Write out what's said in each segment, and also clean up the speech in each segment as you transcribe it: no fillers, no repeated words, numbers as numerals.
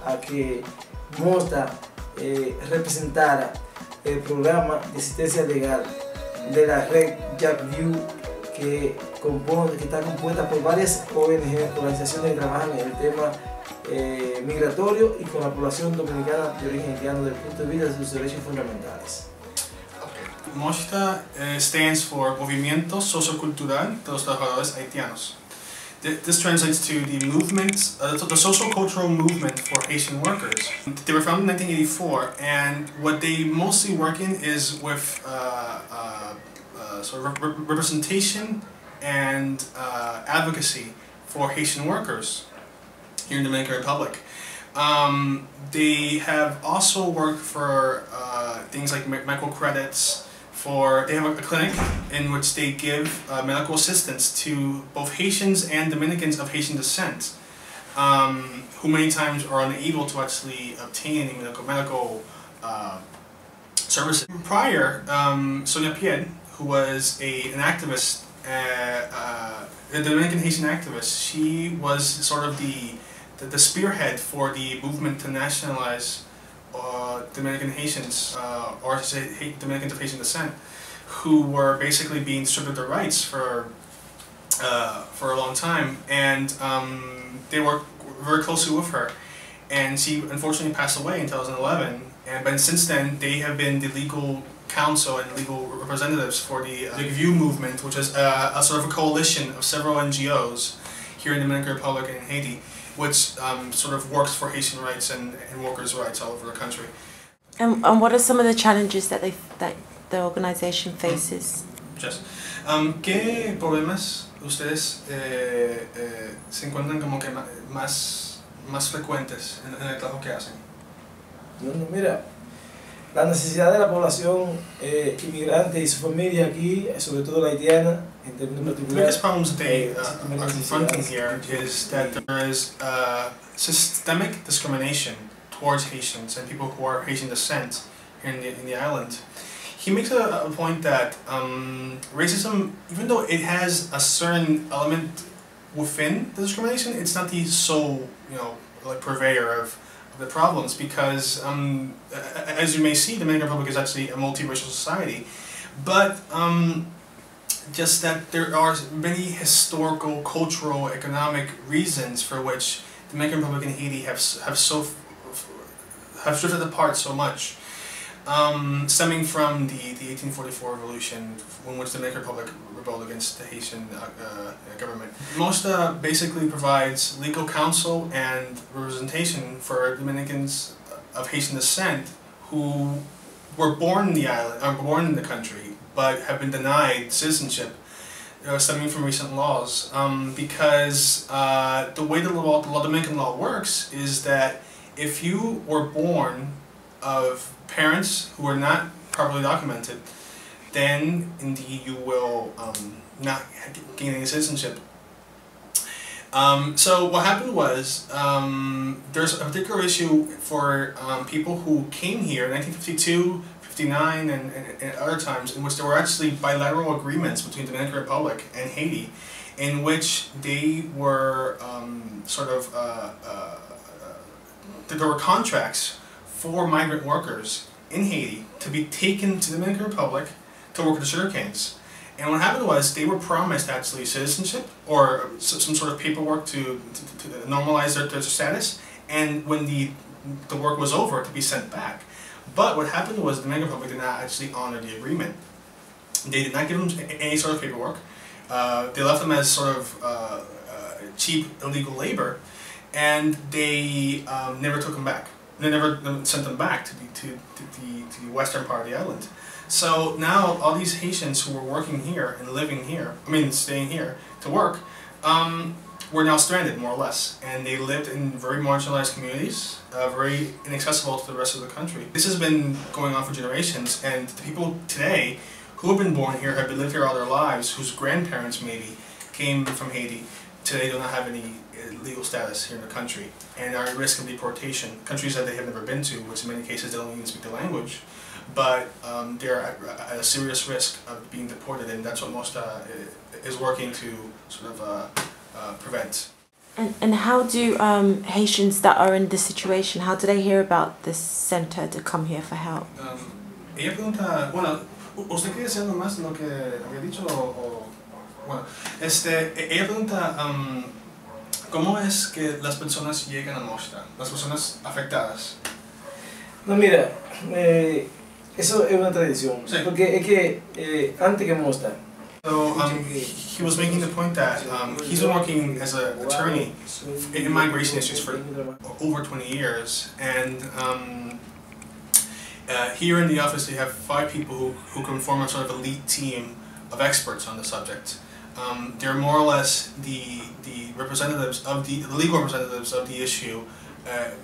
a que MOSCTHA representara el programa de asistencia legal de la red JackView, que está compuesta por varias ONG, organizaciones que trabajan en el tema migratorio y con la población dominicana de origen haitiano desde el punto de vista de sus derechos fundamentales. MOSCTHA stands for Movimiento Sociocultural de los Trabajadores Haitianos. This translates to the movement, the social-cultural movement for Haitian workers. They were founded in 1984, and what they mostly work in is with sort of representation and advocacy for Haitian workers here in the Dominican Republic. They have also worked for things like microcredits. They have a clinic in which they give medical assistance to both Haitians and Dominicans of Haitian descent, who many times are unable to actually obtain any medical services. Prior, Zahid Perez, who was an activist, a Dominican Haitian activist, she was sort of the spearhead for the movement to nationalize Dominican Haitians, or to say Dominicans of Haitian descent, who were basically being stripped of their rights for a long time, and they worked very closely with her. And she unfortunately passed away in 2011. But since then, they have been the legal counsel and legal representatives for the View movement, which is a sort of a coalition of several NGOs here in the Dominican Republic and Haiti, which sort of works for Haitian rights and workers' rights all over the country. And what are some of the challenges that the organization faces? Yes. ¿Qué problemas ustedes se encuentran como que más frecuentes en el trabajo que hacen? Bueno, mira, la necesidad de la población inmigrante y su familia aquí, sobre todo la haitiana, en términos particulares. The biggest problems they are confronting here is that there is systemic discrimination towards Haitians and people who are Haitian descent here in the island. He makes a point that racism, even though it has a certain element within the discrimination, it's not the sole, like purveyor of the problems, because as you may see, the Dominican Republic is actually a multiracial society, but just that there are many historical, cultural, economic reasons for which the Dominican Republic and Haiti have drifted apart so much, stemming from the 1844 revolution, in which the Dominican Republic rebelled against the Haitian government. MOSCTHA basically provides legal counsel and representation for Dominicans of Haitian descent who were born in the island, or born in the country, but have been denied citizenship, stemming from recent laws. Because the way the Dominican law works is that if you were born of parents who are not properly documented, then indeed you will not gain any citizenship. So what happened was, there's a particular issue for people who came here in 1952, 59, and other times, in which there were actually bilateral agreements between the Dominican Republic and Haiti, in which they were there were contracts for migrant workers in Haiti to be taken to the Dominican Republic to work with the sugar canes. And what happened was they were promised actually citizenship or some sort of paperwork to normalize their status, and when the work was over, to be sent back. But what happened was the Dominican Republic did not actually honor the agreement. They did not give them any sort of paperwork. They left them as sort of cheap illegal labor, and they never took them back. They never sent them back to the western part of the island. So now all these Haitians who were working here and living here, staying here to work, were now stranded, more or less. And they lived in very marginalized communities, very inaccessible to the rest of the country. This has been going on for generations, and the people today who have been born here, have lived here all their lives, whose grandparents maybe came from Haiti, today do not have any legal status here in the country and are at risk of deportation. Countries that they have never been to, which in many cases they don't even speak the language, but they're at a serious risk of being deported, and that's what MOSCTHA is working to sort of prevent. And how do Haitians that are in this situation, how do they hear about this center to come here for help? Ella pregunta, bueno, ¿usted quiere decir algo más de lo que había dicho? Bueno, ella pregunta, ¿cómo es que las personas llegan a MOSCTHA? Las personas afectadas. No, mira, eso es una tradición, sí. Porque es que antes que MOSCTHA. So he was making the point that he's been working as an attorney in migration issues for over 20 years, and here in the office they have 5 people who can form a sort of elite team of experts on the subject. They're more or less the representatives of the legal representatives of the issue,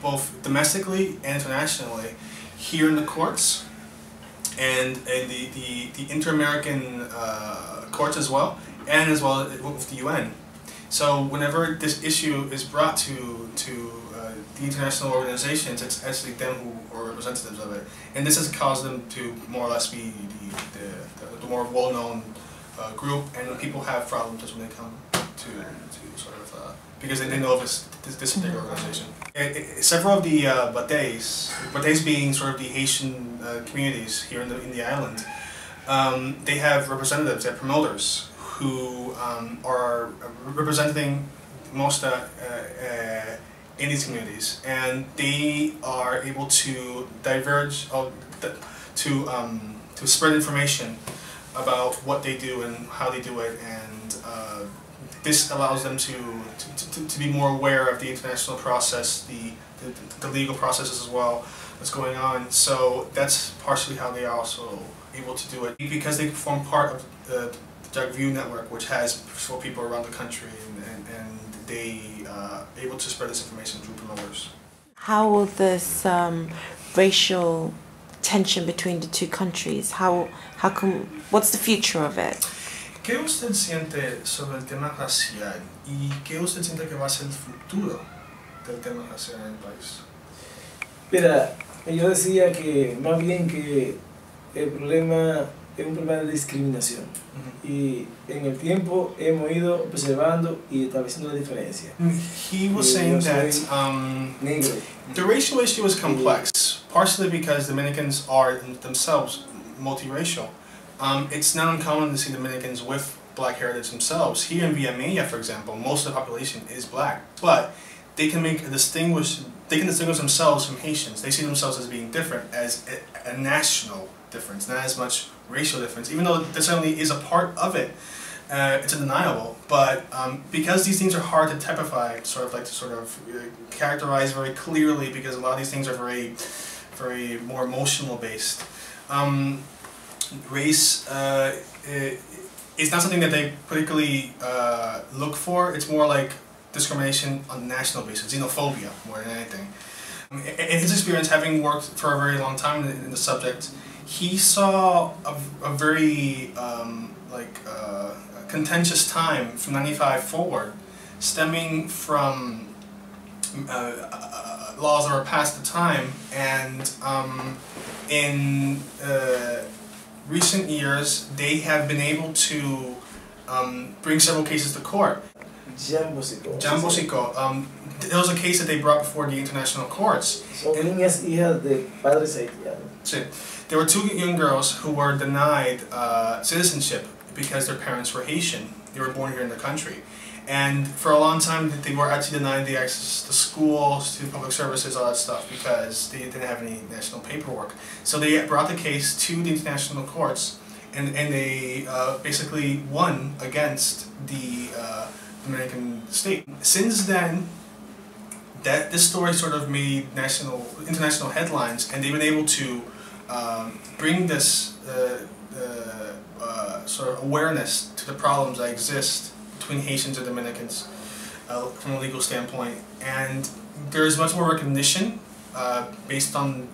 both domestically and internationally, here in the courts and the inter-American courts as well with the UN. So whenever this issue is brought to the international organizations, it's actually them who are representatives of it, and this has caused them to more or less be the more well-known group, and people have problems just when they come to sort of because they know of this particular organization. Several of the bateys being sort of the Haitian communities here in the island, they have representatives, they have promoters who are representing MOSCTHA in these communities, and they are able to diverge, to spread information about what they do and how they do it, and this allows them to be more aware of the international process, the legal processes as well that's going on. So that's partially how they are also able to do it, because they form part of the JAGView network, which has people around the country, and they able to spread this information through promoters. How will this racial tension between the two countries, what's the future of it? ¿Qué usted siente sobre el tema racial y qué usted siente que va a ser el futuro del tema racial en el país? Mira, yo decía que más bien que el problema es un problema de discriminación, y en el tiempo hemos ido observando y estableciendo la diferencia. He was saying that the racial issue is complex, partially because Dominicans are themselves multiracial. It's not uncommon to see Dominicans with black heritage themselves. Here in Villamella, for example, most of the population is black, but they can distinguish themselves from Haitians. They see themselves as being different, as a national difference, not as much racial difference, even though there certainly is a part of it. It's undeniable, but because these things are hard to typify, characterize very clearly, because a lot of these things are very more emotional based. Race is not something that they particularly look for. It's more like discrimination on a national basis, xenophobia more than anything. In his experience, having worked for a very long time in the subject, he saw a very contentious time from '95 forward, stemming from laws that were passed at the time, and in recent years they have been able to bring several cases to court. Jambosico. There was a case that they brought before the international courts. There were 2 young girls who were denied citizenship because their parents were Haitian. They were born here in the country. And for a long time they were actually denied the access to schools, to public services, all that stuff, because they didn't have any national paperwork. So they brought the case to the international courts, and they basically won against the Dominican state. Since then, this story sort of made international headlines, and they've been able to bring this sort of awareness to the problems that exist between Haitians and Dominicans from a legal standpoint, and there is much more recognition based on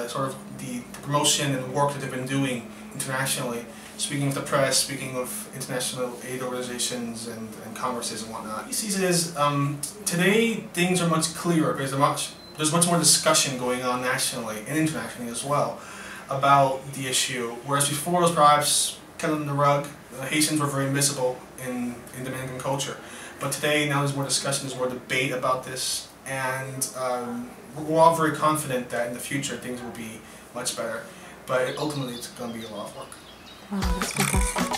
sort of the promotion and work that they've been doing internationally, speaking with the press, speaking with international aid organizations and congresses and whatnot. He sees it as today things are much clearer because there's much more discussion going on nationally and internationally as well about the issue, whereas before it was perhaps kept under the rug. Haitians were very invisible in Dominican culture. But today, now there's more discussion, there's more debate about this, and we're all very confident that in the future things will be much better. But ultimately, it's going to be a lot of work. Wow, that's fantastic.